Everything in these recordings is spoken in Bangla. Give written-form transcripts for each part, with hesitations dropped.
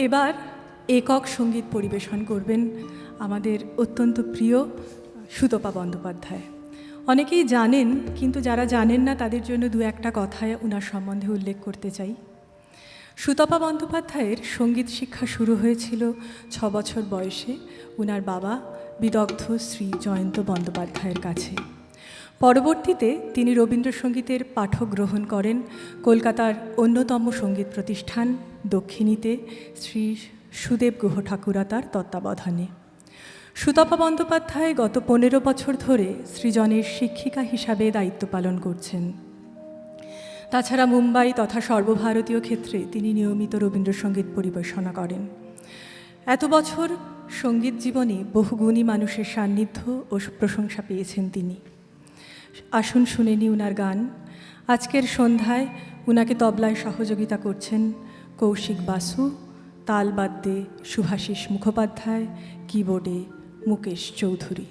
এবার একক সঙ্গীত পরিবেশন করবেন আমাদের অত্যন্ত প্রিয় সুতপা বন্দ্যোপাধ্যায়। অনেকেই জানেন, কিন্তু যারা জানেন না তাদের জন্য দু একটা কথায় ওনার সম্বন্ধে উল্লেখ করতে চাই। সুতপা বন্দ্যোপাধ্যায়ের সঙ্গীত শিক্ষা শুরু হয়েছিল 6 বছর বয়সে ওনার বাবা বিদগ্ধ শ্রী জয়ন্ত বন্দ্যোপাধ্যায়ের কাছে। পরবর্তীতে তিনি রবীন্দ্রসঙ্গীতের পাঠক গ্রহণ করেন কলকাতার অন্যতম সঙ্গীত প্রতিষ্ঠান দক্ষিণীতে শ্রী সুদেব গুহ ঠাকুরতার তত্ত্বাবধানে। সুতপা বন্দ্যোপাধ্যায় গত 15 বছর ধরে সৃজনের শিক্ষিকা হিসাবে দায়িত্ব পালন করছেন। তাছাড়া মুম্বাই তথা সর্বভারতীয় ক্ষেত্রে তিনি নিয়মিত রবীন্দ্রসঙ্গীত পরিবেশনা করেন। এত বছর সঙ্গীত জীবনে বহুগুণী মানুষের সান্নিধ্য ও প্রশংসা পেয়েছেন তিনি। আসুন শুনে নি উনার গান। আজকের সন্ধ্যায় উনাকে তবলায় সহযোগিতা করছেন কৌশিক বাসু, তালবাদ্যে শুভাশিস মুখোপাধ্যায়, কিবোর্ডে মুকেশ চৌধুরী।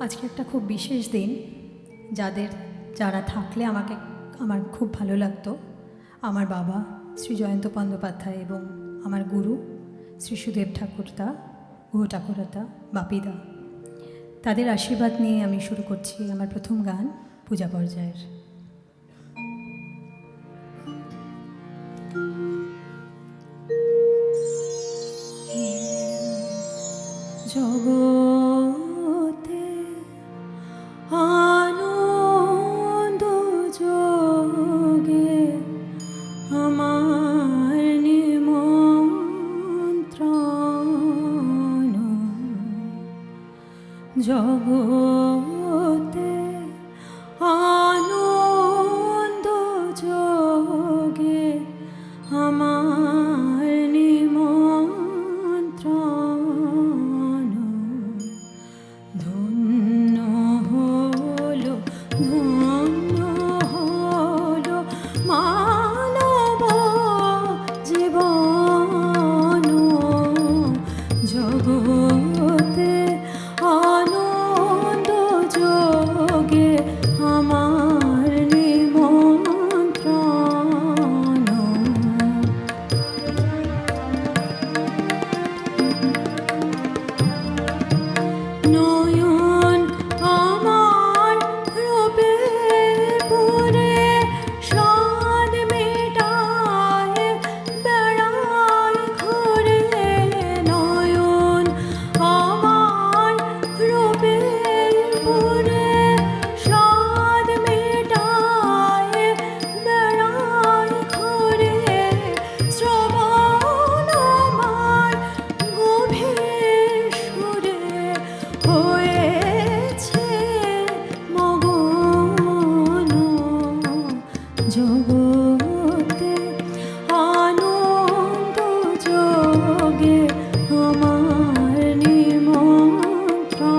আজকে একটা খুব বিশেষ দিন, যারা থাকলে আমার খুব ভালো লাগতো। আমার বাবা শ্রী জয়ন্ত বন্দ্যোপাধ্যায় এবং আমার গুরু শ্রী সুদেব গুহ ঠাকুরতা বাপিদা, তাদের আশীর্বাদ নিয়ে আমি শুরু করছি আমার প্রথম গান পূজা পর্যায়ের। জগতে আনন্দ যোগে আমার নিমন্ত্রণ, জগতে আনন্দ যোগে আমার নিমন্ত্রণ, ধন্য হলো মানব জীবন, জগতে আনন্দ যোগে আমার নিমন্ত্রণ। নয়ন আমার রূপে পুরে সাদ মেটায় বেড়ায় ঘুরে, নয়ন আমার রূপে পুরে সাদ মেটায় বেড়ায় ঘুরে, শ্রবণ আমার গভীর সুরে হয়েছে মগন, জগতে আনন্দ যোগে আমার নিমন্ত্রণ।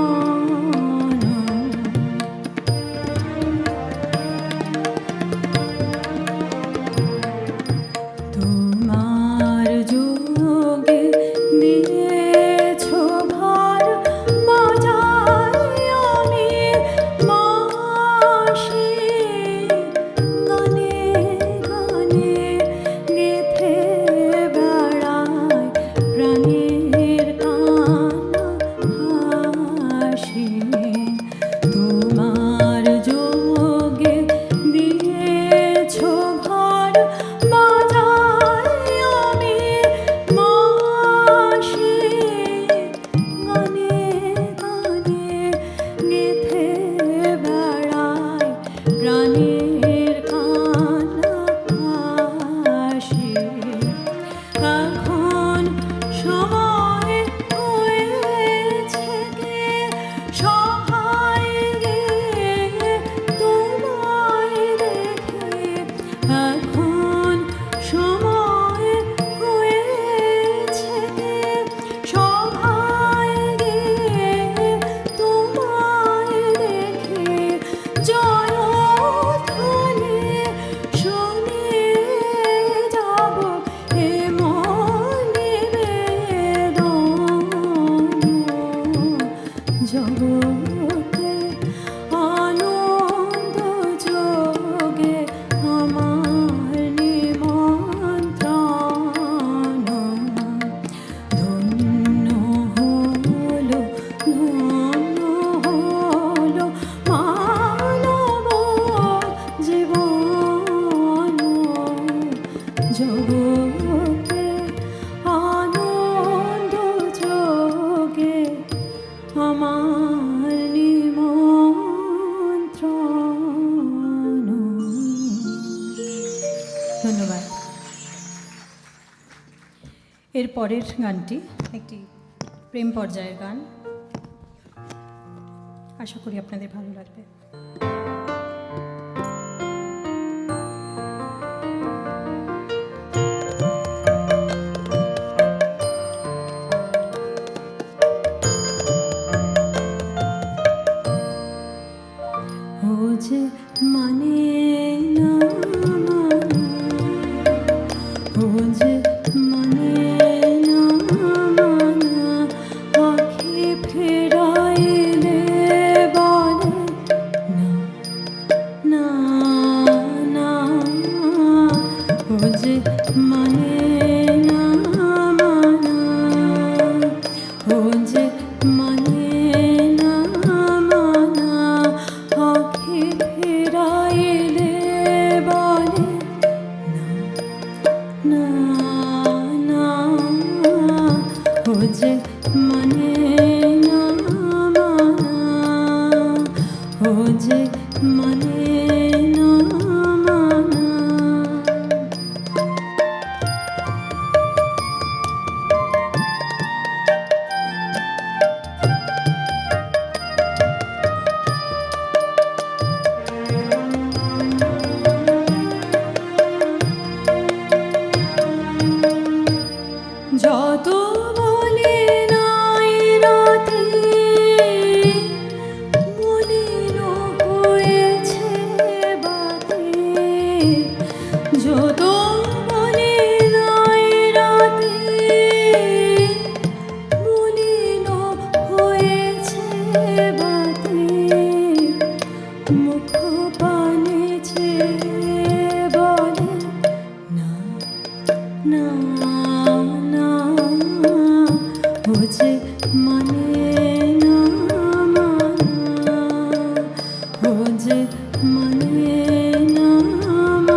তোমার যোগে দিয়েছ ভার বাজাই আমি বাঁশি, গানে গানে গেথে বেড়ায় প্রাণের কান্না হাসি। তোমার যোগে দিয়েছ ভার বাজাই আমি বাঁশি, গানে গানে গেথে বেড়ায় প্রাণের কান্না হাসি। এখন সময় হয়েছে গে সভায় গে তোমায় দেখে, এখন সময় হয়েছে গে সভায় গে তোমায় দেখে, জয়ধ্বনি শুনে যাব এমন নিবেদন, জগতে আনন্দ যোগে আমার নিমন্ত্রণ। এর পরের গানটি একটি প্রেম পর্যায়ের গান, আশা করি আপনাদের ভালো লাগবে। ও যে মানে না মানা, ও যে মানে না মানা, আঁখি ফেরাইলে বলে না না না, ও যে মানে না মানা, ও যে মানে না মানা, আঁখি ফেরাইলে বলে না না, ও যে মানে না মানা, ও যে মানে না মানা। যত বলে নাই রাতে মলিন হয়েছে বাতে, যত বলে নাই রাতে মলিন হয়েছে বাতে, মুখ পানে বলে না না না, ও যে মানে না মানা, ও যে মানে না মানা।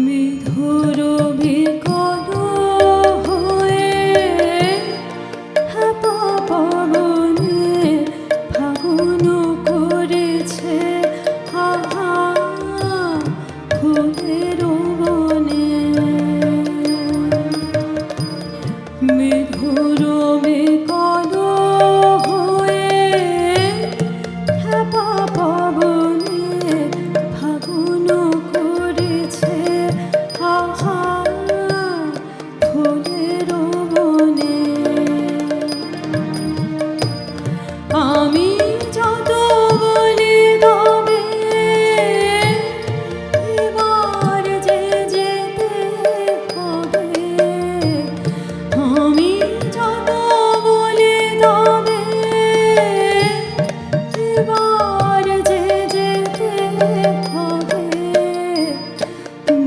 বিধুর বিকল হয়ে হ্যাপা পবনে ফাগুন করেছে হাহা ফুলের বনে, বিধুর বিকল হয়ে হ্যাপা পবনে ফাগুন করেছে হাহা ফুলের বনে। আমি যত বলি তবে এবার যে যেতে হবে, আমি যত বলি তবে এবার যে যেতে হবে,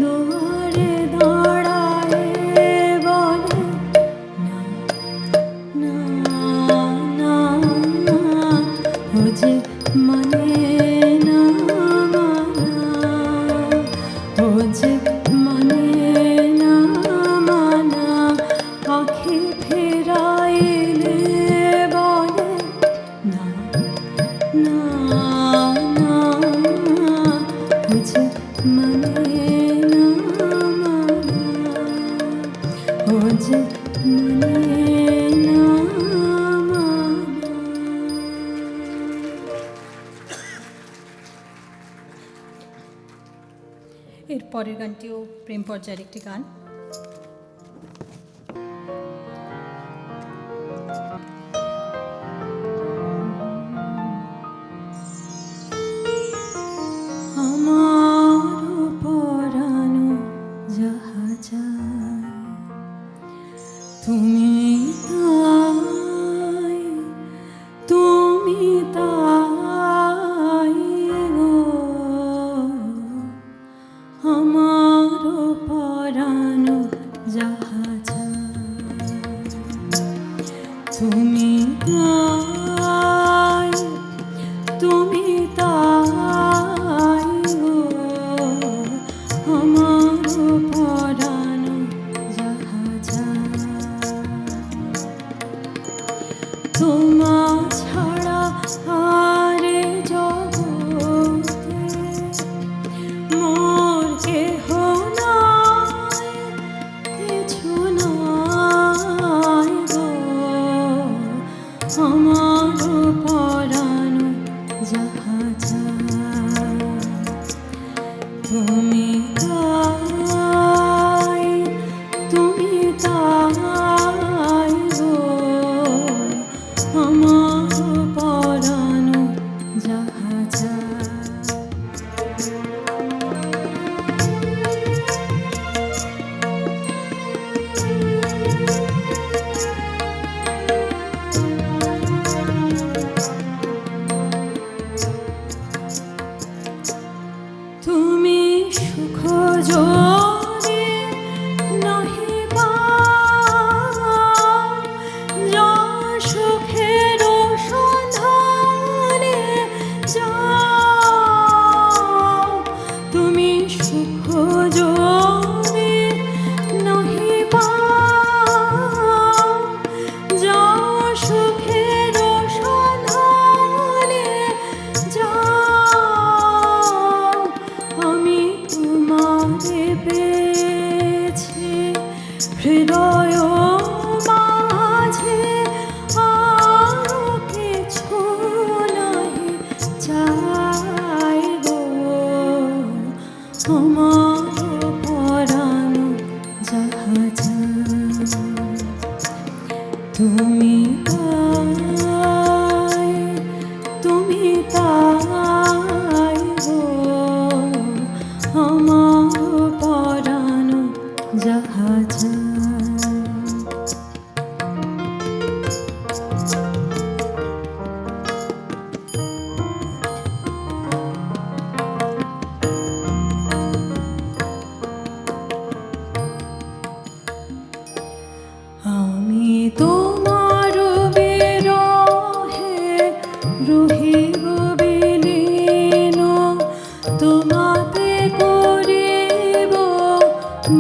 দুয়ারে দাঁড়ায় বলে না না না, ও যে মানে না মানা, ও যে মানে না মানা, আঁখি ফেরাইলে বলে না না না, ও যে মানে না মানা, ও যে মানে না মানা। এর পরের গানটিও প্রেম পর্যায়ের একটি গান। আমার পরানো যাহা চায় তুমি তাই, তুমি তাই গো, আমার পরানো যাহা চায় তুমি তাই, তুমি তাই গো, তোমা ছাড়া আরে জগতে মোর কেহ নাই, কিছু নাই গো, আমার পরাণ যাহা চায় তুমি তাই, তুমি তাই গো, আমার পরাণ যাহা চায়। তুমি সুখ জোরে নাহি পাও, যা সুখের সন্ধানে যাও। তুমি সুখ জোরে নাহি পাও, যা সুখের সন্ধানে যাও। আমি তোমারে পেয়েছি হৃদয় মাঝে, আরো কিছু নাহি চাই গো, আমার পরাণ যাহা চায় তুমি তাই, তুমি তাই গো, আমার পরাণ যাহা চায়। আমি তোমার বিরহে রহিব বিলীন, তোমাতে করিব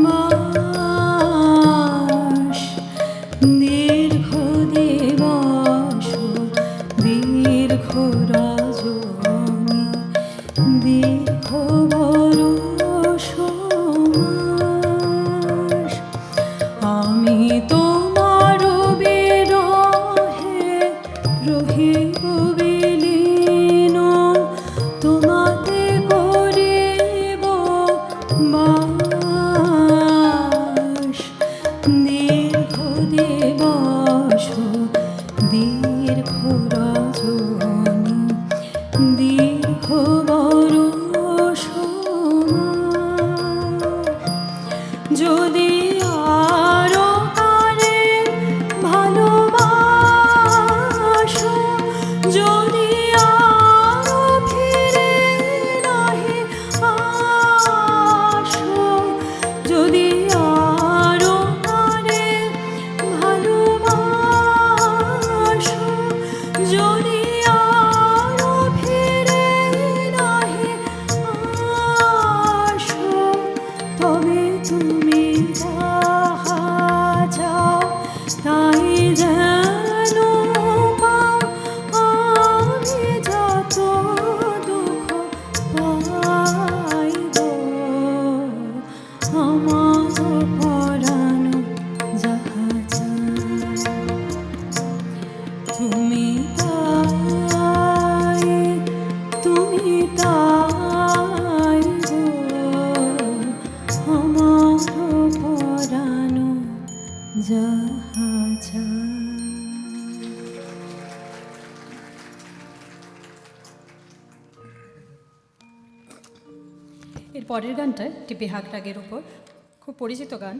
বাস। দীর্ঘ দিবস দীর্ঘ রজনী, দীর্ঘ বরষ মাস। আমি তোমার বিরহে রহিব বিলীন, তোমাতে করিব বাস। দীর্ঘ দিবস দীর্ঘ রজনী, দীর্ঘ বরষ মাস। যদি আরো কারে ভালোবাসো, যদি আরো ফিরে নাহি আসো, যদি আরো কারে ভালোবাসো, যদি আরো ফিরে নাহি আসো, তবে তুমি যাহা চাও তাই যেন পাও। আমি যত দুঃখ পাই গো, আমার পরাণ যাহা চায় তুমি তাই, তুমি তাই গো, আমার পরাণ যাহা চায়। এর পরের গানটা একটি বেহাগ রাগের উপর, খুব পরিচিত গান।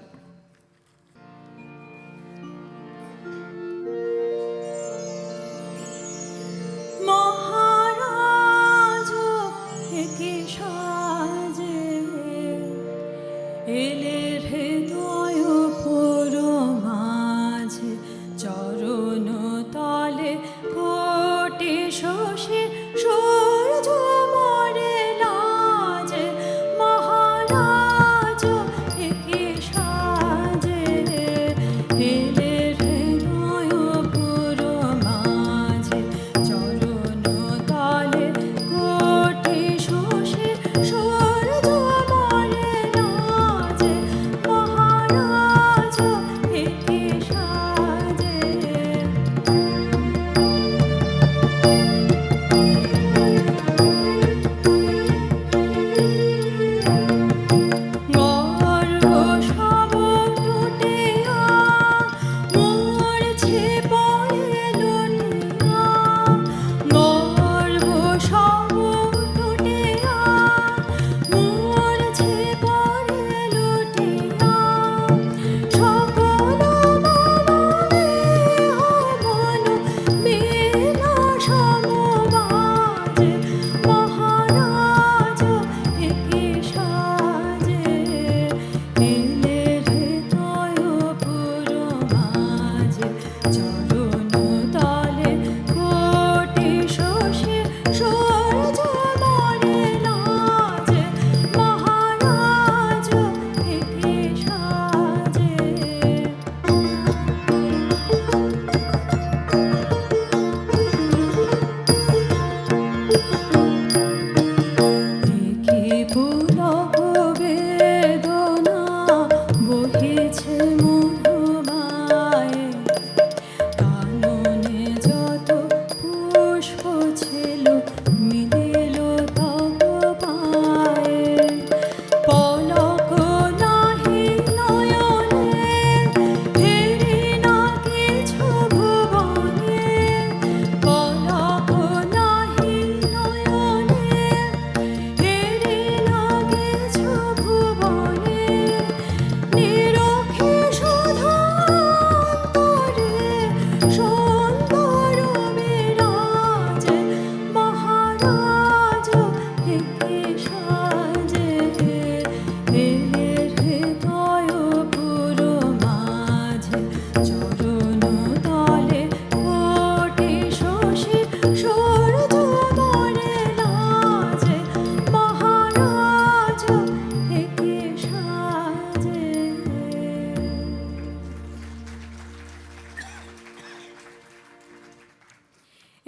মহারাজ একে সাজে এলে হৃদয় পুর মাঝে, চরণ তলে কোটি শশী সূর্য মরে লাজে। মহারাজ একে সাজে এলে হৃদয় পুর মাঝে,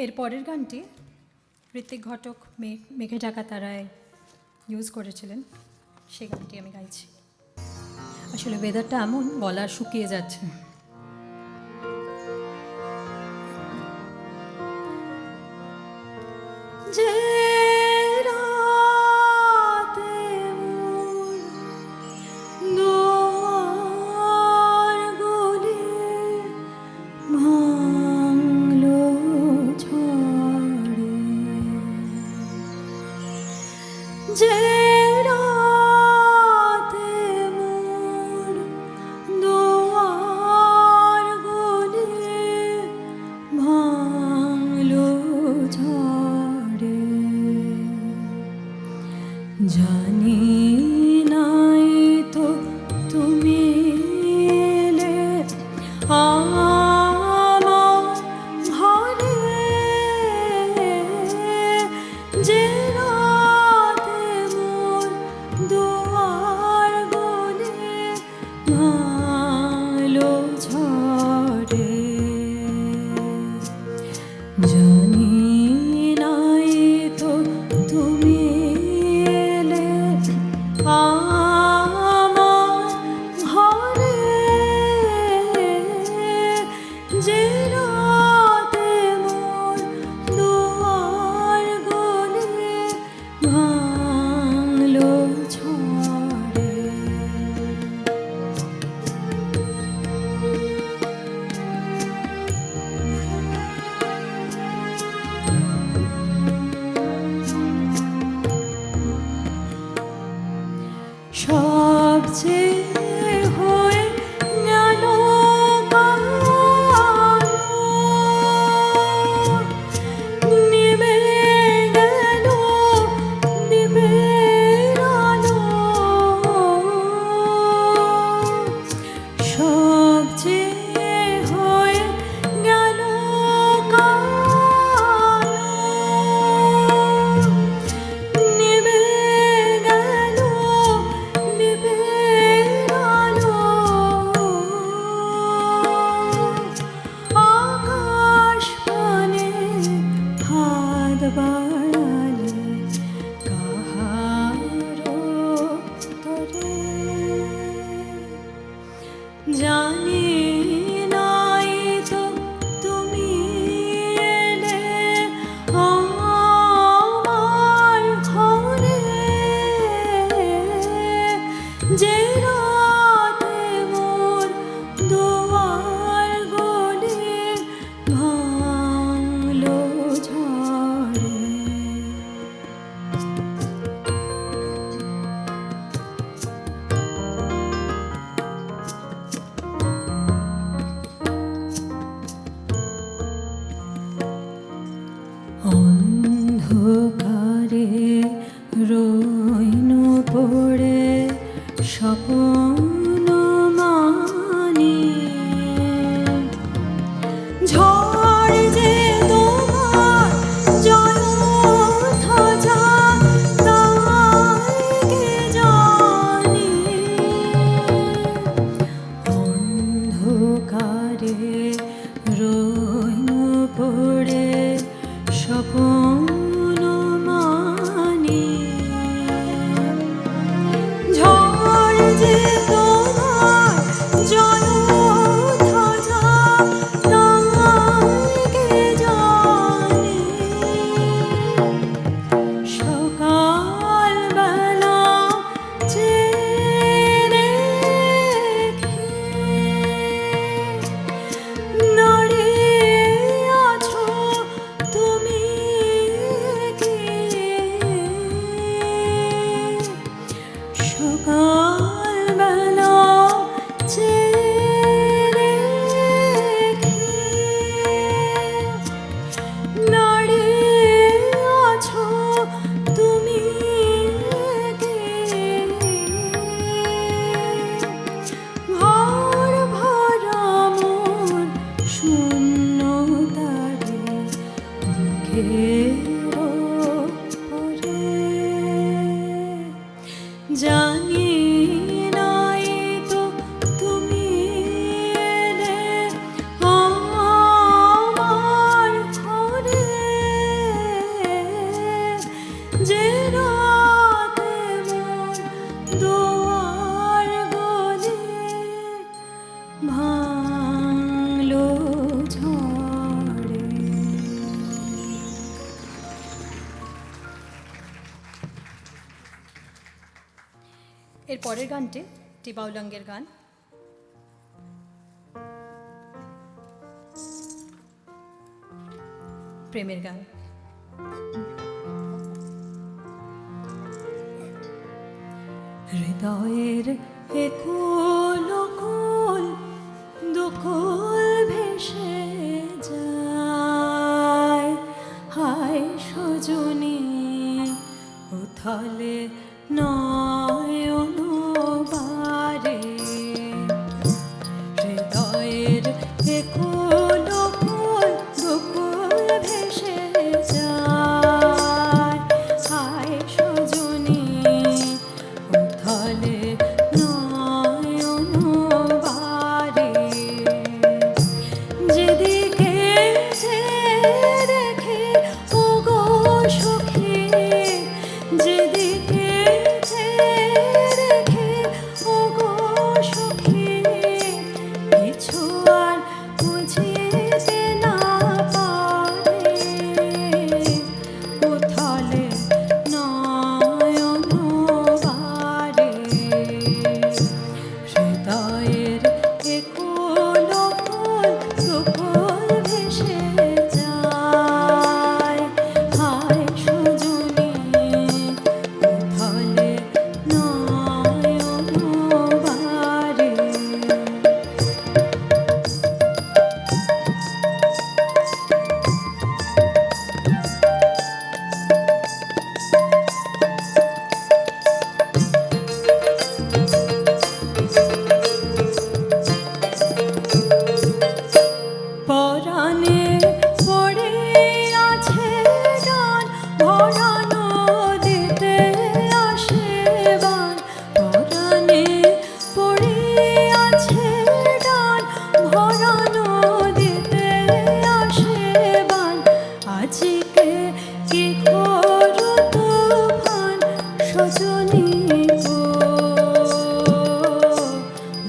এর পরের গানটি ঋত্বিক ঘটক মেঘে ঢাকা তারায় ইউজ করেছিলেন, সেই গানটি আমি গাইছি। আসলে ওয়েদারটা এমন, গলা শুকিয়ে যাচ্ছে। যে রাতে মোর দুয়ার গলি ভাঙলো ঝড়ে, যে রাতে মোর দুয়ার গলি ভাঙলো ঝড়ে, জানি নাই তো তুমি এলে আমার ঘরে, যে রাতে মোর দুয়ার গলি ভাঙলো ঝড়ে, জানি নাই তো তুমি এলে আমার ঘরে, যে রাতে মোর দুয়ার গলি ভাঙলো ঝড়ে। সবচেয়ে হয়ে গেল কালো, নিভে গেল দ্বীপের আলো, সবচেয়ে হয়ে গেল কালো, নিভে গেল দ্বীপের আলো, আকাশ পানে হাত বাড়ালে কাহারো তরে, জানি নাই তো তুমি এলে আমার ঘরে, যে রাতে মোর দুয়ার গলি ভাঙলো ঝড়ে। অন্ধকারে রইনু পড়ে স্বপ্ন মানি, ঝড় যে তোমার জয়ধ্বজা তাই কে জানি, অন্ধকারে রইনু পড়ে স্বপ্ন মানি, ঝড় যে তোমার জয়ধ্বজা তাই কে জানি, সকালবেলা চেয়ে দেখি দাঁড়িয়ে আছো তুমি কি, সকালবেলা চেয়ে দেখি দাঁড়িয়ে আছো তুমি কি, ঘর ভরা মন শূন্য তারে দুঃখের পরে, জানি নাই তো তুমি এলে আমার ঘরে, এর পরের গানটি একটি বাউলাঙ্গের গান। প্রেমের গান। হৃদয়ের একুল কুল দুকুল ভেসে যায়, হায় সজনী উথলে নয়ন বারে। হৃদয়ের একুল কুল দুকুল ভেসে যায়, হায় সজনী উথলে নয়ন বারে। যেদিকে যে দেখে ওগো সখী, যেদিকে যে দেখে ওগো সখী, কিছু আর বুঝিতে না পারে। উথলে নয়ন বারে। হৃদয়ের একুল কুল দুকুল ভেসে যায়, হায় সজনী উথলে নয়ন বারে। পরাণে পড়ে আছে গান, ভরানো দিতে আসে বান। পরাণে পড়ে আছে গান, ভরানো দিতে আসে বান। আজকে কি করো তুফান সজনী গো,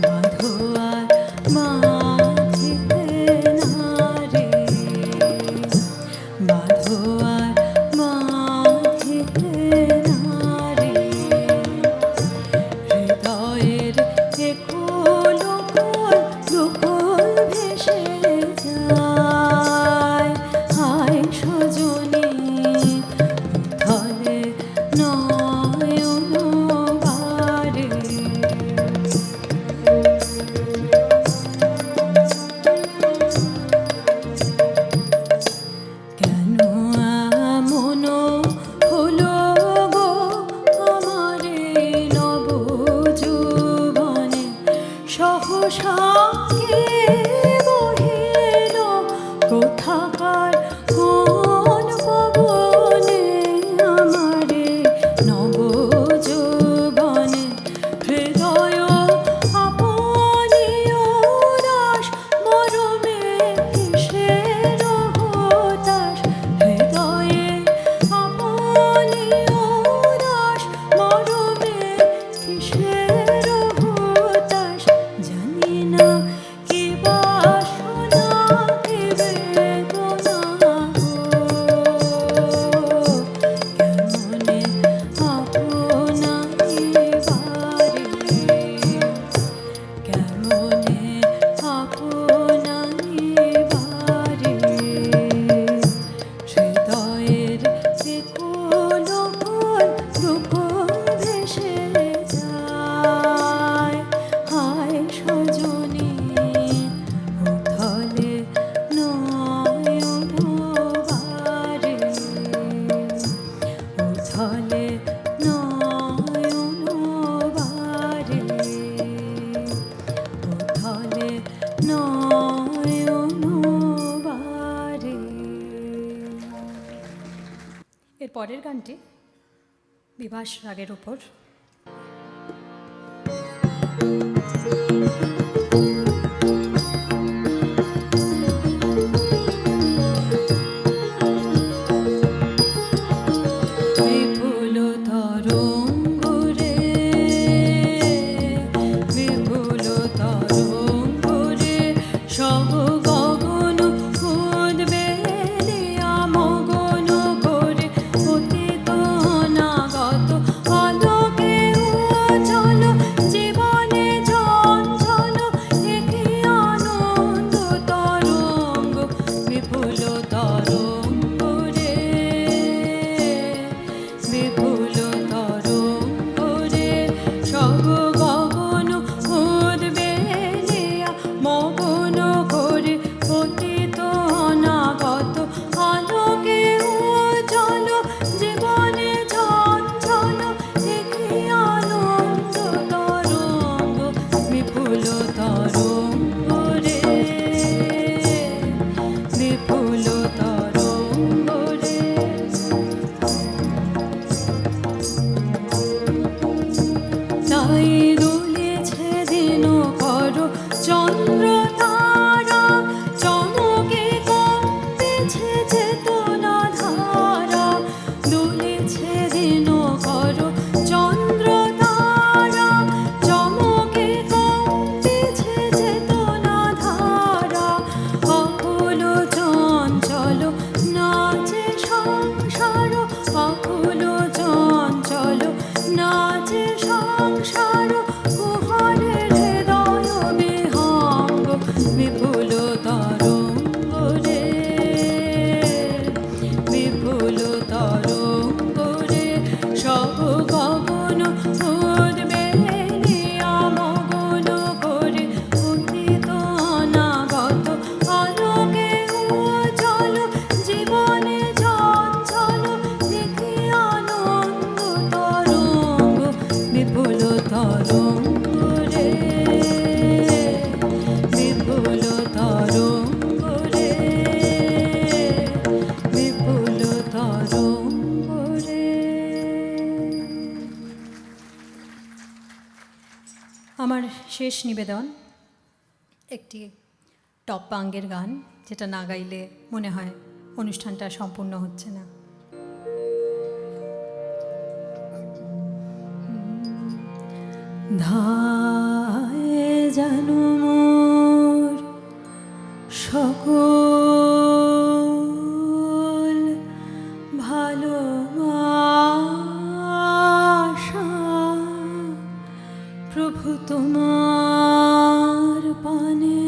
বাঁধো আর মাথিতে নারে। বাঁধো আর মাথিতে নারে। হৃদয়ের একুল কুল দুকুল ভেসে যায়, হায় সজনী উথলে নয়ন বারে। কেন এমন হলো গো আমারে নবযৌবনে, সহসা কে বহিল কোথাকার কোন পবনে। আমারে নবযৌবনে হৃদয় আপনিও দাস, মরমে কিসের হতাশ। হৃদয়ে আপনিও দাস, মরমে কিসের হতাশ। জানি না কি বাসনা কি বেদনা গো, কেমনে আপনাকে বারে। কেমনে আপনাকে বারে। হৃদয়ের একুল কুল দুকুল ভেসে যায়, হায় সজনী উথলে নয়ন বারে। উথলে নয়ন বারে। উথলে নয়ন বারে। এর পরের গানটি বিভাস রাগের উপর। বিপুল তরঙ্গ রে, বিপুল তরঙ্গ রে, সব গগন উদ্বেলিয়া মগন করে। অতীত অনাগত আলোকে উজ্জ্বল চেতনা ধারা, দুলেছে দিন কর চন্দ্র তারা, চমকে কম্পিছে চেতনা ধারা, অকুল চঞ্চল নাচে সংসার, অকুল চঞ্চল নাচে সংসার, কুহরে হৃদয় বিহঙ্গ বিপুল তরঙ্গ রে, বিপুল তরঙ্গ রে, সব গগন উদ্বেলিয়া মগন করে, অতীত অনাগত আলোকে উজ্জ্বল, জীবনে চঞ্চল দেখি আনন্দ তরঙ্গ, বিপুল তরঙ্গ রে, বিপুল তরঙ্গ রে, বিপুল তরঙ্গ রে। আমার শেষ নিবেদন একটি টপ বাঙ্গের গান, যেটা না গাইলে মনে হয় অনুষ্ঠানটা সম্পূর্ণ হচ্ছে না। ধায়ে জানু মোর সকল ভালোবাসা, প্রভু তোমার পানে,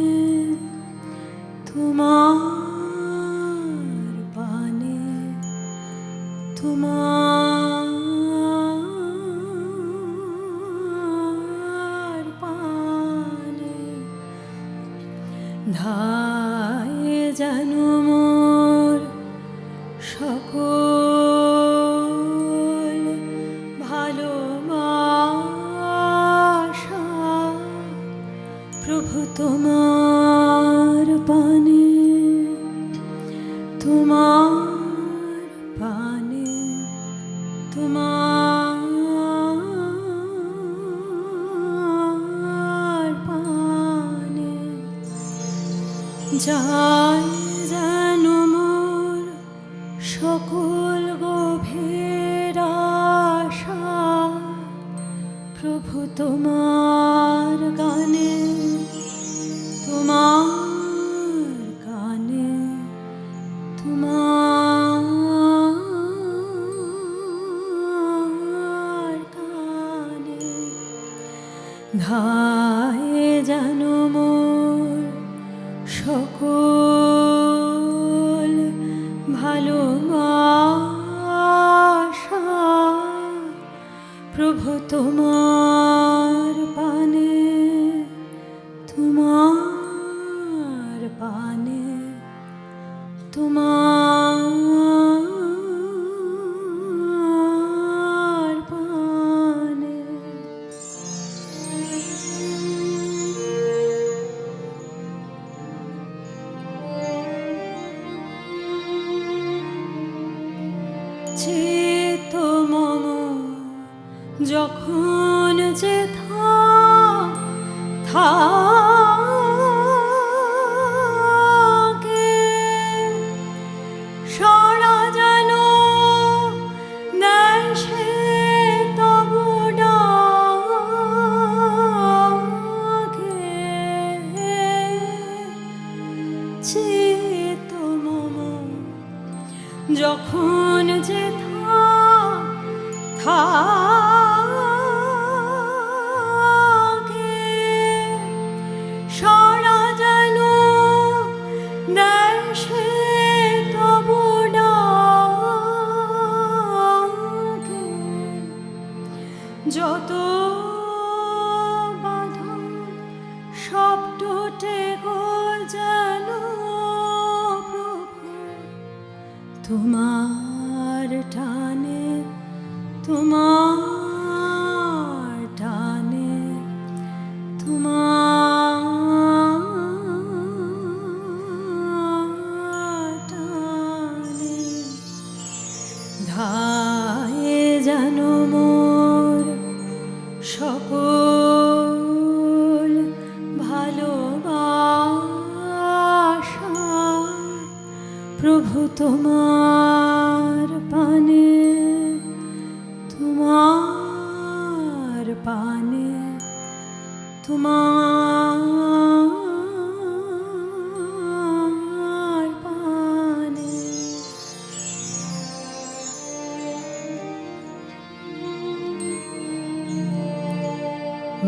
তোমার পানে, তোমার পানে, ধায়ে জানু মোর সকল ভালোবাসা, প্রভু তোমার পানে, তোমার পানে, তোমার পানে, যায় যেন মোর সকল গভীর আশা, প্রভু তোমার গানে, তোমার গানে, তোমার গানে, ধায়ে যেন মোর সকল ভালোবাসা, প্রভু তোমার পানে, তোমার পানে, তোমার পানে। চিত্ত মম যখন যে থাকে, সারা যেন নেয় সে তবু ডাকে, চিত্ত মম যখন যে থাকে, সারা যেন নেয় সে তবু ডাকে, যত বাঁধন সব টুটে গো যেন প্রভু তোমার টানে, তোমার টানে, তোমার টানে, ধায়ে যেন মোর সকল ভালোবাসা, প্রভু প্রভু তোমার পানে, তোমার পানে, তোমার পানে।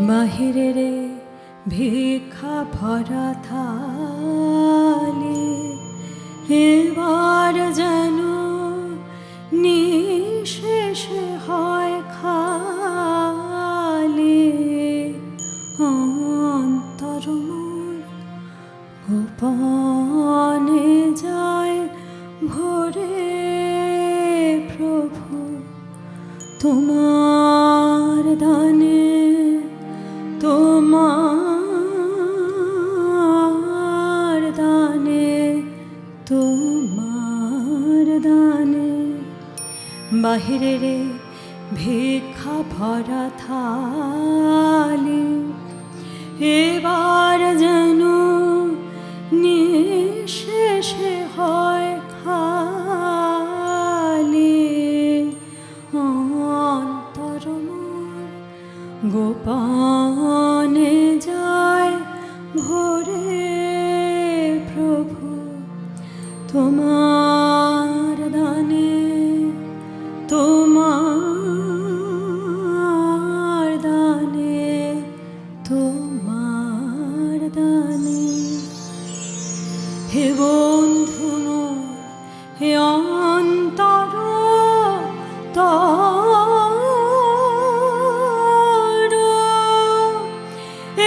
বাহিরে রে ভিক্ষা ভরা থালি, এবার যেন নিঃশেষে হয় খালি। অন্তর মোর গোপনে যায় ভরে, প্রভু তোমার দানে, তোমার দানে, তোমার দানে। বাহিরে রে ভিক্ষা ভরা থালি, এবার যেন নিঃশেষে হয় খালি। অন্তর মোর গোপনে যায় ভরে, প্রভু তোমার দানে, তোমার দানে, তোমার দানে। হে বন্ধু মোর, হে অন্তর তর,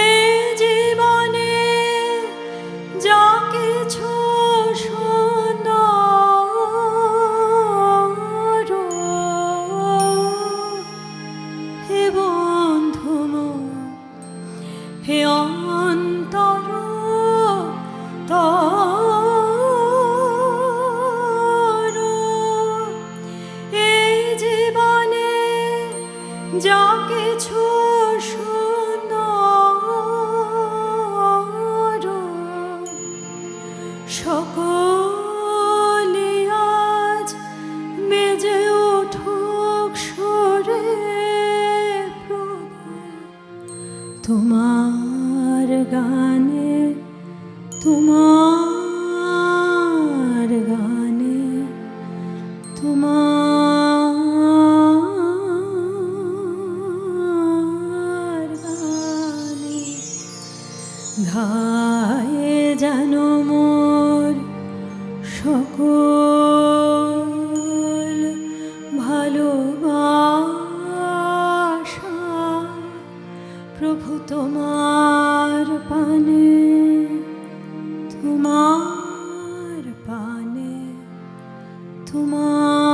এ জীবনে যা কিছু সুন্দর, হে বন্ধু মোর, হে অন্তর তর, এই জীবনে যা কিছু সুন্দর, সকলে আজ বেজে উঠুক সুরে, প্রভু তোমার গানে, তোমার গানে, তোমার গানে। ধায়ে যেন মোর সকল ভালোবাসা, প্রভু তোমার পানে, তোমার পানে, তোমার